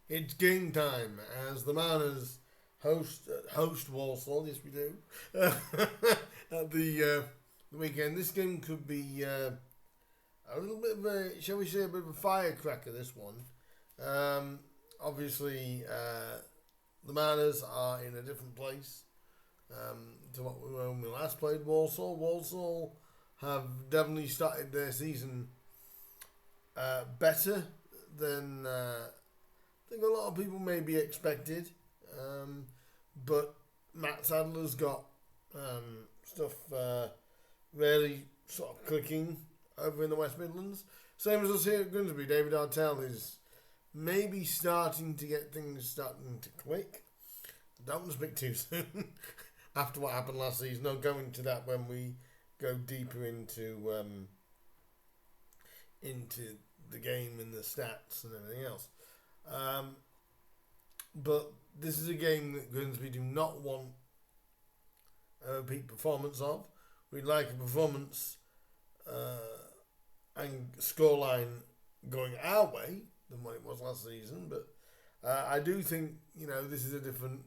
It's game time as the Mariners host Walsall. Yes, we do. At the weekend, this game could be a little bit of a, shall we say, a bit of a firecracker. This one, obviously, the Mariners are in a different place to what we were when we last played Walsall. Walsall have definitely started their season better than I think a lot of people maybe expected. But Matt Sadler's got stuff really sort of clicking over in the West Midlands. Same as us here at Grimsby. David Artell is maybe starting to get things starting to click. Don't speak too soon after what happened last season. I'll go into that when we go deeper into the game and the stats and everything else. But this is a game that Grimsby do not want a repeat performance of. We'd like a performance and scoreline going our way than what it was last season. But I do think, this is a different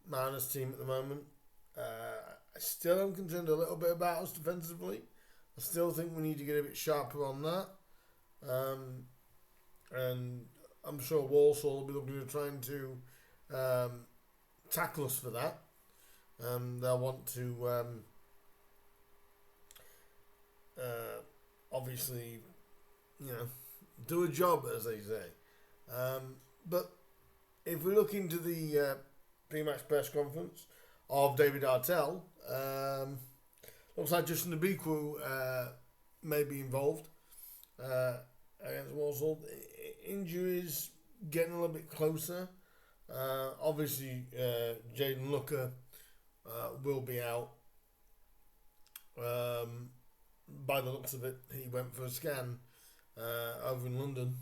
Mariners team at the moment. I still am concerned a little bit about us defensively. I still think we need to get a bit sharper on that. And I'm sure Walsall will be looking at trying to tackle us for that. They'll want to obviously, do a job, as they say. But if we look into the pre-match press conference of David Artell, looks like Justin Abiku may be involved against Walsall. Injuries getting a little bit closer. Obviously, Jaden Looker will be out. By the looks of it, he went for a scan over in London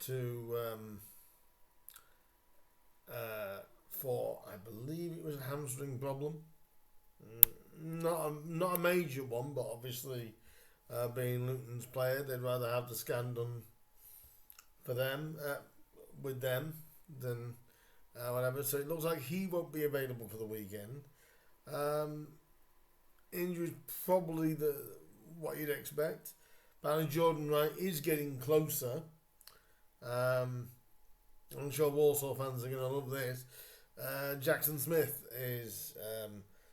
to for, I believe it was a hamstring problem. Not a major one, but obviously being Luton's player, they'd rather have the scan done for them with them than whatever. So it looks like he won't be available for the weekend. Injuries probably what you'd expect. But Jordan Wright is getting closer. I'm sure Walsall fans are going to love this. Jackson Smith is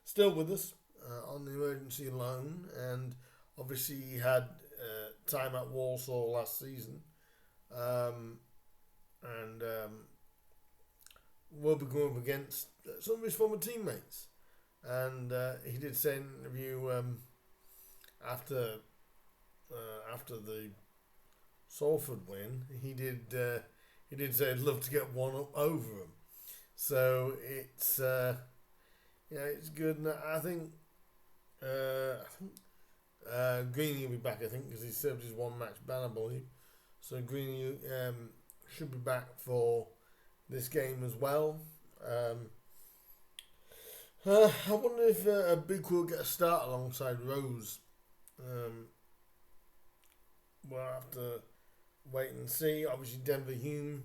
still with us on the emergency loan, and obviously he had time at Walsall last season, and will be going up against some of his former teammates. And he did say in an interview after the Salford win, he did say he'd love to get one up over him. So it's it's good. And I think Greeny will be back. I think because he served his one match ban, I believe. So Greeny should be back for this game as well. I wonder if a big will get a start alongside Rose. We'll have to wait and see. Obviously, Denver Hume,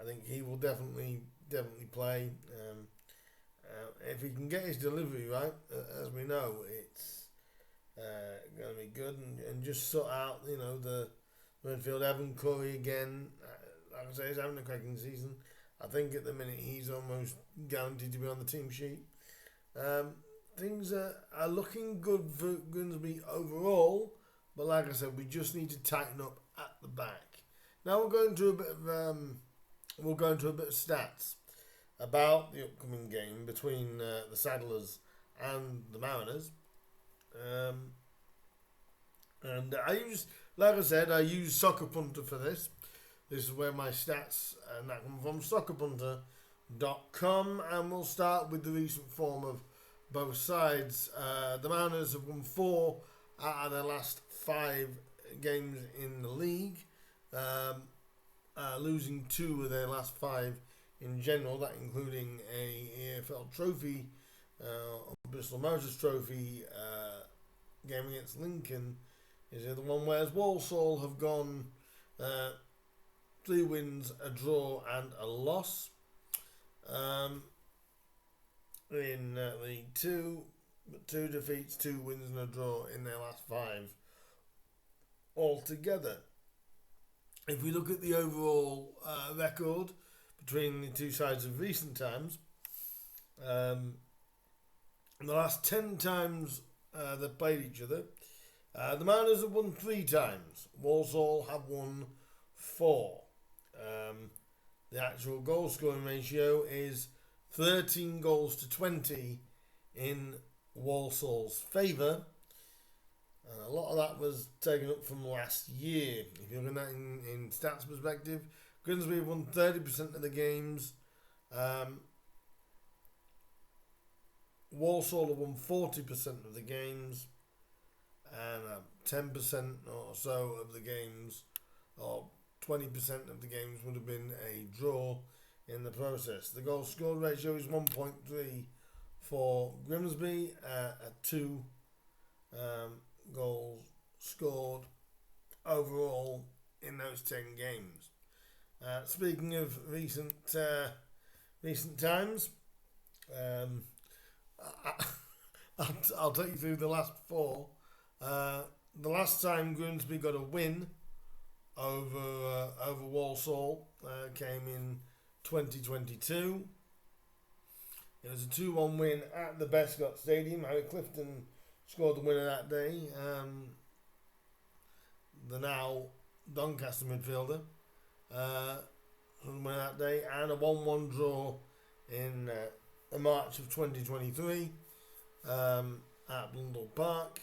I think he will definitely play. If he can get his delivery right, as we know, it's going to be good. And just sort out, the midfield. Evan Curry again, like I say, he's having a cracking season. I think at the minute he's almost guaranteed to be on the team sheet. Things are looking good for Grimsby overall, but like I said, we just need to tighten up at the back. Now we'll go into a bit of stats about the upcoming game between the Saddlers and the Mariners. And I use Soccer Punter for this. This is where my stats and that come from, soccerpunter.com, and we'll start with the recent form of both sides. The Mariners have won 4 out of their last 5 games in the league, losing 2 of their last 5 in general, that including a EFL trophy, Bristol Motors Trophy game against Lincoln is the other one, whereas Walsall have gone 3 wins, a draw, and a loss. In League 2, 2 defeats, 2 wins, and a draw in their last 5 altogether. If we look at the overall record between the two sides of recent times, in the last 10 times they've played each other, the Mariners have won 3 times. Walsall have won 4. The actual goal scoring ratio is 13 goals to 20 in Walsall's favour. And a lot of that was taken up from last year. If you're looking at that in stats perspective, Grimsby have won 30% of the games. Walsall have won 40% of the games. And 10% or so of the games, or 20% of the games, would have been a draw in the process. The goal scored ratio is 1.3 for Grimsby at 2 goals scored overall in those 10 games. Speaking of recent times, I'll take you through the last 4. The last time Grimsby got a win over Walsall came in 2022. It was a 2-1 win at the Bescott Stadium. Harry Clifton scored the winner that day. The now Doncaster midfielder the winner that day, and a 1-1 draw in March of 2023 at Blundell Park.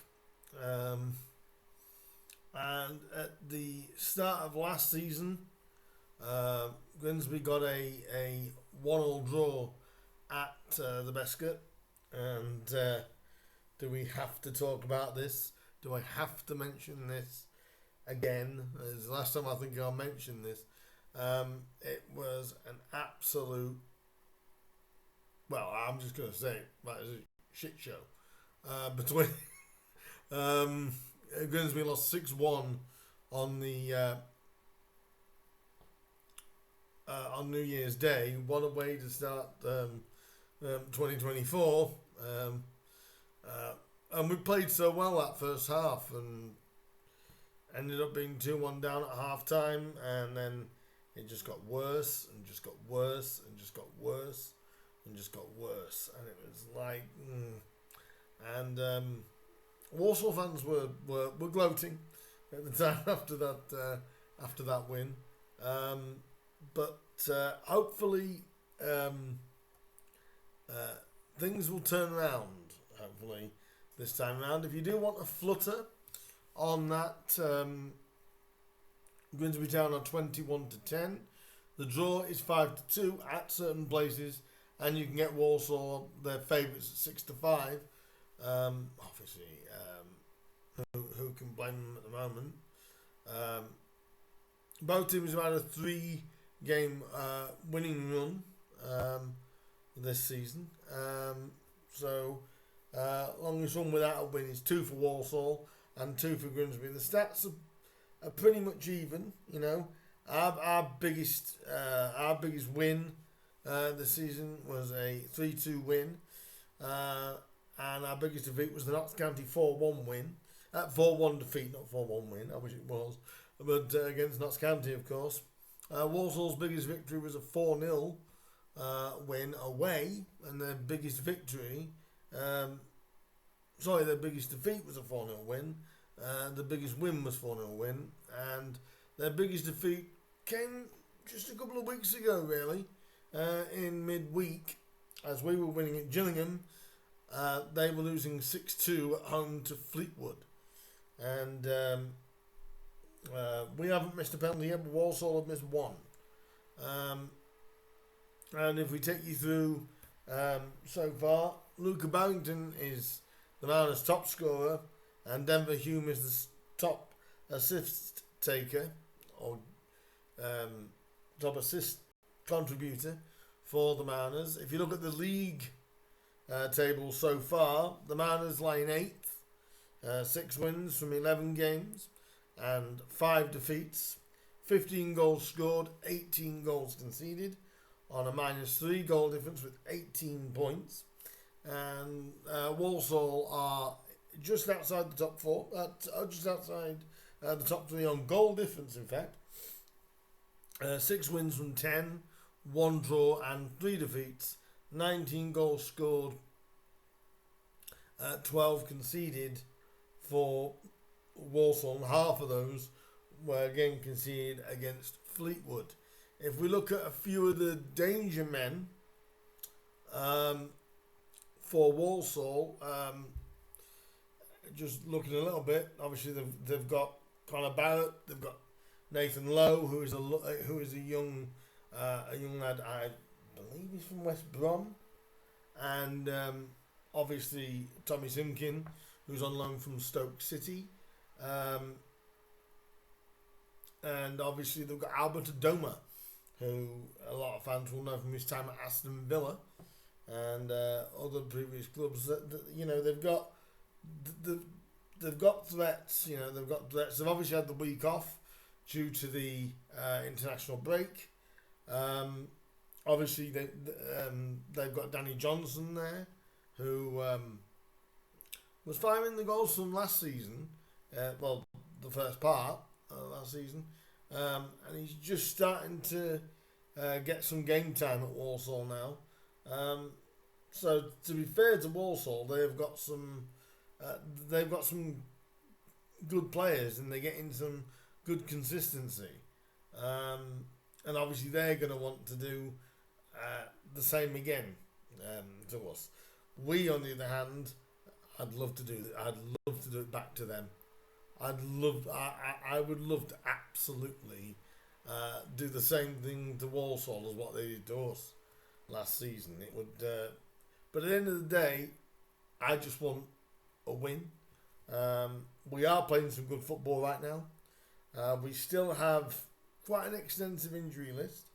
And at the start of last season, Grimsby got a 1-1 draw at the Bescott. And do we have to talk about this? Do I have to mention this again? It's the last time I think I'll mention this. It was an absolute, well, I'm just going to say it, that was a shit show. Between Grimsby lost 6-1 on the on New Year's Day. What a way to start 2024. And we played so well that first half and ended up being 2-1 down at half time, and then it just got worse and just got worse and just got worse and just got worse, and it was like Walsall fans were gloating at the time after that win, but hopefully things will turn around. Hopefully this time around. If you do want a flutter on that, Grimsby Town are 21-10. The draw is 5-2 at certain places, and you can get Walsall their favourites at 6-5. Obviously, who can blame them at the moment? Both teams have had a 3-game winning run this season. So longest one without a win is 2 for Walsall and 2 for Grimsby. The stats are pretty much even. You know, our biggest win this season was a 3-2 win, and our biggest defeat was the Notts County 4-1 win. 4-1 defeat, not 4-1 win. I wish it was, but against Notts County, of course. Walsall's biggest victory was a 4-0 win away, and their biggest victory, their biggest defeat was a 4-0 win. The biggest win was 4-0 win, and their biggest defeat came just a couple of weeks ago, really, in midweek, as we were winning at Gillingham. They were losing 6-2 at home to Fleetwood, and we haven't missed a penalty yet, but Walsall have missed 1. And if we take you through so far, Luca Barrington is the Mariners' top scorer, and Denver Hume is the top assist taker, or top assist contributor for the Mariners. If you look at the league table so far, the Mariners lie in 8th, 6 wins from 11 games and 5 defeats, 15 goals scored, 18 goals conceded, on a -3 goal difference with 18 points. And Walsall are just outside the top four, just outside the top three on goal difference, in fact. 6 wins from 10, 1 draw and 3 defeats, 19 goals scored, 12 conceded for Walsall, and half of those were again conceded against Fleetwood. If we look at a few of the danger men for Walsall, just looking a little bit, obviously they've got Connor Barrett, they've got Nathan Lowe, who is a young lad, I believe he's from West Brom, and obviously Tommy Simkin, who's on loan from Stoke City, and obviously they've got Albert Adoma, who a lot of fans will know from his time at Aston Villa and other previous clubs. That they've got threats. They've got threats. They've obviously had the week off due to the international break. Obviously they've got Danny Johnson there, who was firing the goals from last season. The first part last season, and he's just starting to get some game time at Walsall now. So to be fair to Walsall, they've got some good players, and they're getting some good consistency. And obviously they're going to want to do the same again to us. We, on the other hand, I'd love to do it back to them. I would love to absolutely do the same thing to Walsall as what they did to us last season. It would, but at the end of the day, I just want a win. We are playing some good football right now. We still have quite an extensive injury list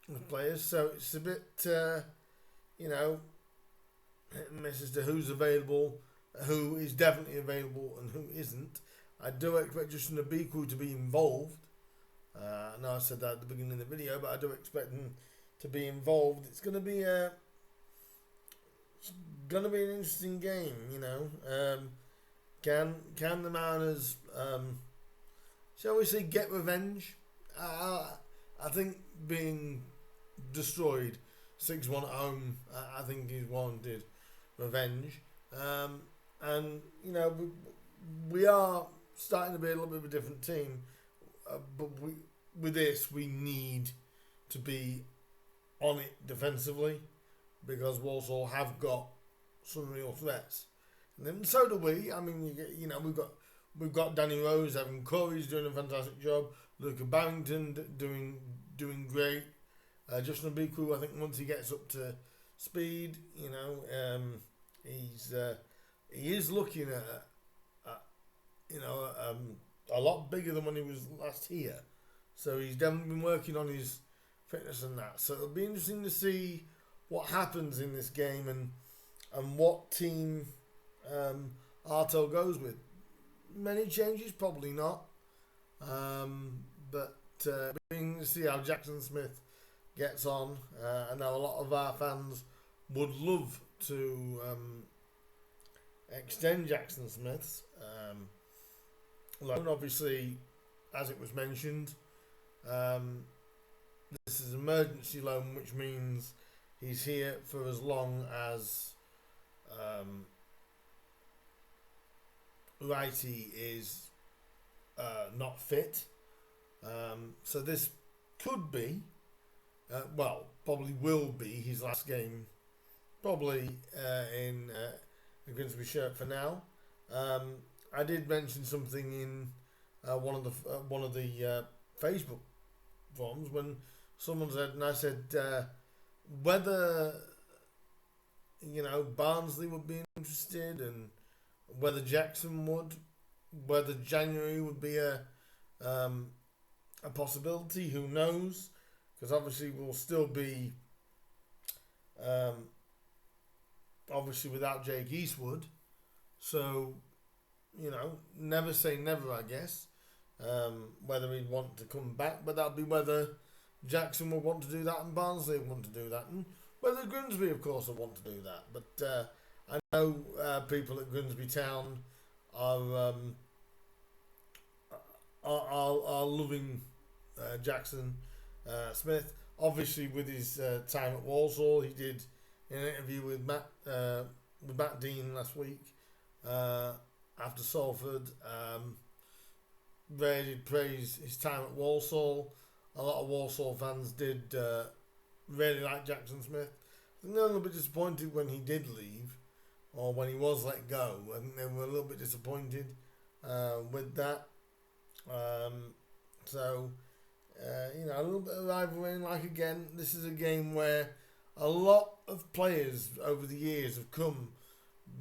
with players, so it's a bit, hit and miss as to who's available, who is definitely available and who isn't. I do expect Justin Abiku to be involved. I know I said that at the beginning of the video, but I do expect him to be involved. It's going to be an interesting game. Can the Mariners, shall we say, get revenge? I think being destroyed 6-1 at home, I think is warranted revenge. And we are starting to be a little bit of a different team, but with this we need to be on it defensively, because Walsall have got some real threats, and then so do we. I mean, we've got Danny Rose, Evan Corey's doing a fantastic job, Luca Barrington doing great. Justin Abiku, I think once he gets up to speed, he is looking at a lot bigger than when he was last here. So he's definitely been working on his fitness and that. So it'll be interesting to see what happens in this game and what team Artel goes with. Many changes, probably not. But being to see how Jackson Smith gets on. I know a lot of our fans would love to extend Jackson Smith's loan. Obviously, as it was mentioned, this is an emergency loan, which means he's here for as long as Righty is not fit. So this could be, probably will be his last game, probably in a Grimsby shirt for now. I did mention something in one of the Facebook forums when someone said, and I said whether Barnsley would be interested, and whether Jackson would, whether January would be a possibility. Who knows? Because obviously we'll still be obviously without Jake Eastwood. So never say never, I guess. whether he'd want to come back, but that'll be whether Jackson will want to do that and Barnsley will want to do that, and whether Grimsby, of course, will want to do that. But I know people at Grimsby Town are loving Jackson Smith. Obviously, with his time at Walsall, he did an interview with Matt Dean last week after Salford. Really did praise his time at Walsall. A lot of Walsall fans did really like Jackson Smith. I think they were a little bit disappointed when he did leave, or when he was let go. I think they were a little bit disappointed with that. So, a little bit of rivalry. And like, again, this is a game where a lot of players over the years have come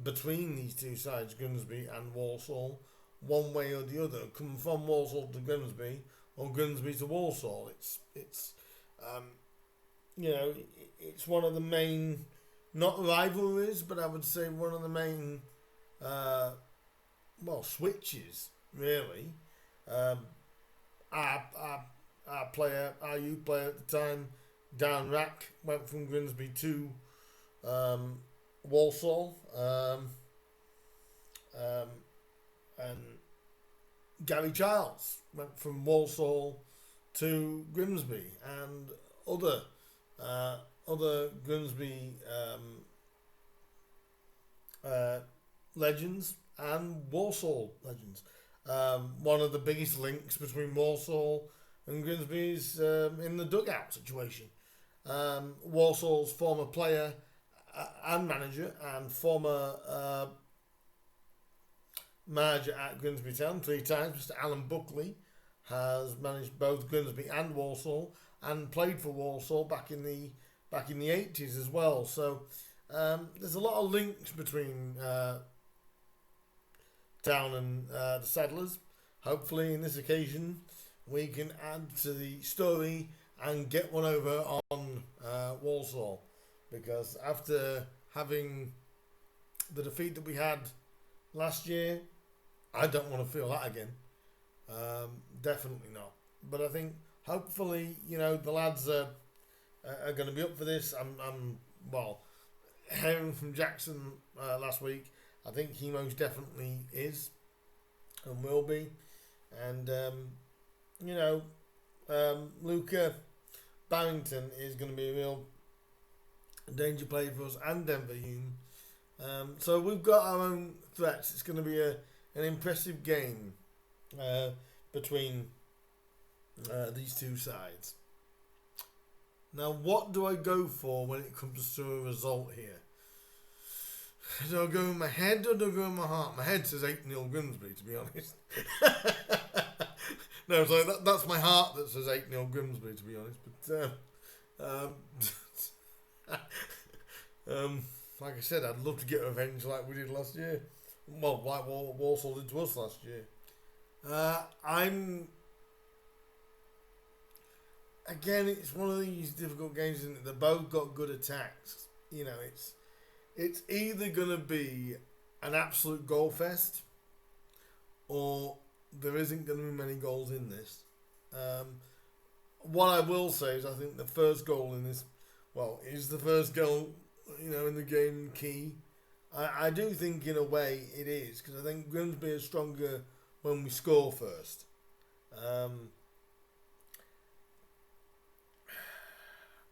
between these two sides, Grimsby and Walsall, one way or the other, come from Walsall to Grimsby or Grimsby to Walsall. It's one of the main, not rivalries, but I would say one of the main, switches, really. Our youth player at the time, Dan Rack, went from Grimsby to Walsall, and Gary Childs went from Walsall to Grimsby, and other Grimsby legends and Walsall legends. One of the biggest links between Walsall and Grimsby is in the dugout situation. Walsall's former player and manager and former manager at Grimsby Town 3 times, Mr. Alan Buckley, has managed both Grimsby and Walsall and played for Walsall back in the 80s as well. So there's a lot of links between Town and the Saddlers. Hopefully, in this occasion, we can add to the story and get one over on Walsall, because after having the defeat that we had last year, I don't want to feel that again. Definitely not. But I think hopefully, the lads are going to be up for this. I'm hearing from Jackson last week, I think he most definitely is and will be. And, Luca Barrington is going to be a real danger player for us, and Denver Hume. So we've got our own threats. It's going to be an impressive game between these two sides. Now, what do I go for when it comes to a result here? Do I go with my head or do I go with my heart? My head says 8-0 Grimsby, to be honest. No, so that's my heart that says 8-0 Grimsby, to be honest. But like I said, I'd love to get revenge like we did last year. Well, like Walsall did to us last year. Again, it's one of these difficult games, isn't it? They've both got good attacks. It's either going to be an absolute goal fest, or there isn't going to be many goals in this. What I will say is I think the first goal in this, is the first goal, in the game key. I do think in a way it is, because I think Grimsby is stronger when we score first.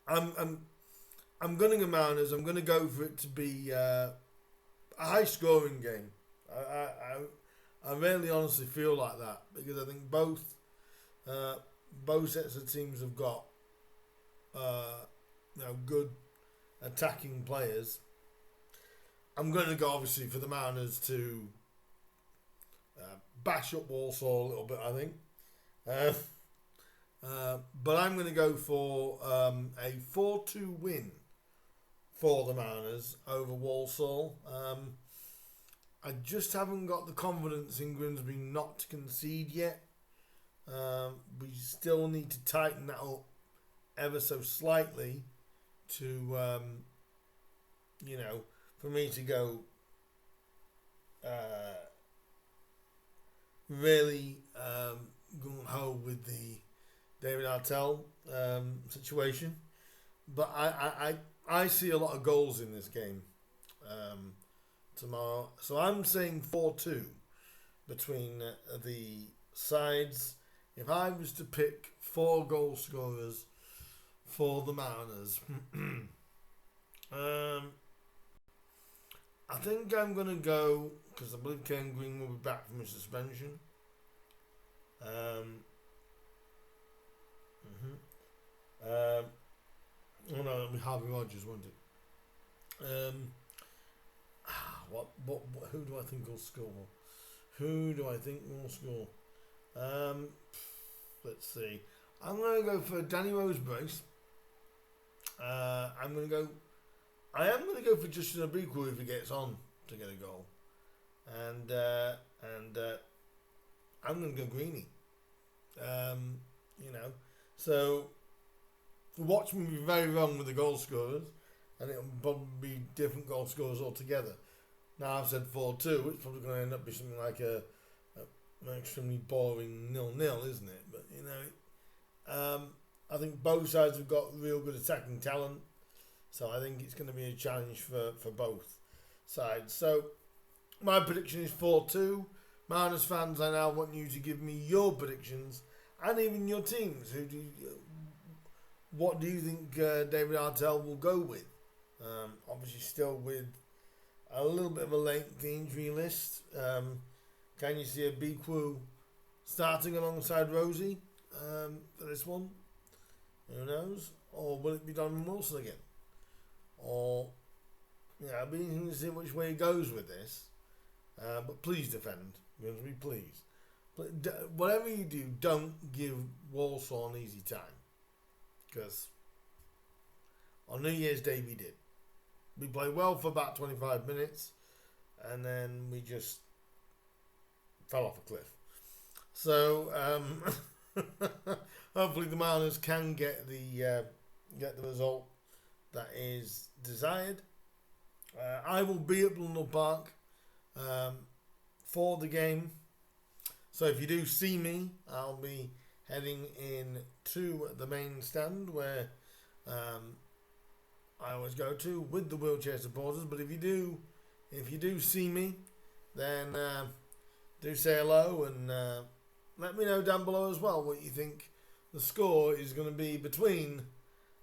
I'm gunning a Mariners. I'm going to go for it to be a high scoring game. I really honestly feel like that, because I think both sets of teams have got good attacking players. I'm going to go obviously for the Mariners to bash up Walsall a little bit, I think. But I'm going to go for a 4-2 win for the Mariners over Walsall. I just haven't got the confidence in Grimsby not to concede yet. We still need to tighten that up ever so slightly to, for me to go really gung ho with the David Artell situation, but I see a lot of goals in this game tomorrow. So I'm saying 4-2 between the sides. If I was to pick 4 goal scorers for the Mariners, I think I'm going to go, because I believe Ken Green will be back from his suspension. Oh no, it'll be Harvey Rogers, won't it? Who do I think will score? Who do I think will score? Let's see. I'm going to go for Danny Rosebrace. I am going to go for Justin Abiku if he gets on to get a goal. And I'm going to go Greeny. So watch me be very wrong with the goal scorers, and it'll probably be different goal scorers altogether. Now I've said 4-2, it's probably going to end up being something like an extremely boring 0-0, isn't it? But I think both sides have got real good attacking talent, so I think it's going to be a challenge for both sides. So my prediction is 4-2. Mariners fans, I now want you to give me your predictions and even your teams. What do you think David Artell will go with? Obviously still with a little bit of a lengthy injury list. Can you see a Biku starting alongside Rosie for this one? Who knows? Or will it be Donovan Wilson again? Or, it'll be interesting to see which way he goes with this. But please defend. Grimsby, please. Whatever you do, don't give Walsall an easy time. Because on New Year's Day we did. We played well for about 25 minutes, and then we just fell off a cliff. So hopefully the Mariners can get the result that is desired. I will be at Blundell Park for the game. So if you do see me, I'll be heading in to the main stand where I always go to with the wheelchair supporters. But if you do see me, then do say hello and let me know down below as well what you think the score is going to be between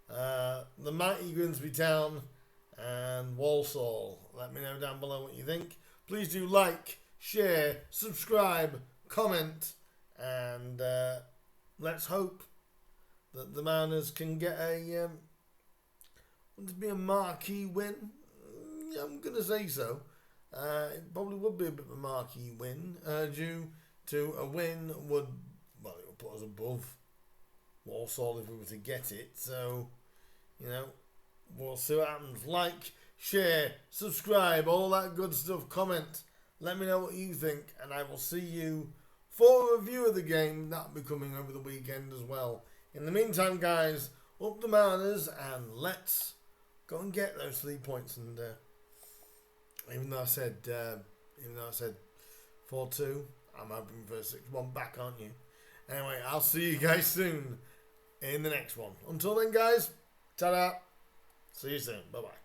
the mighty Grimsby Town and Walsall. Let me know down below what you think. Please do like, share, subscribe, comment, and let's hope that the Mariners can get a marquee win. I'm going to say so. It probably would be a bit of a marquee win due to a win it would put us above Walsall if we were to get it. So, we'll see what happens. Like, share, subscribe, all that good stuff. Comment. Let me know what you think, and I will see you for a review of the game. That'll be coming over the weekend as well. In the meantime, guys, up the Mariners, and let's go and get those 3 points. And even though I said 4-2, I'm hoping for a 6-1 back, aren't you? Anyway, I'll see you guys soon in the next one. Until then, guys, ta-da. See you soon. Bye-bye.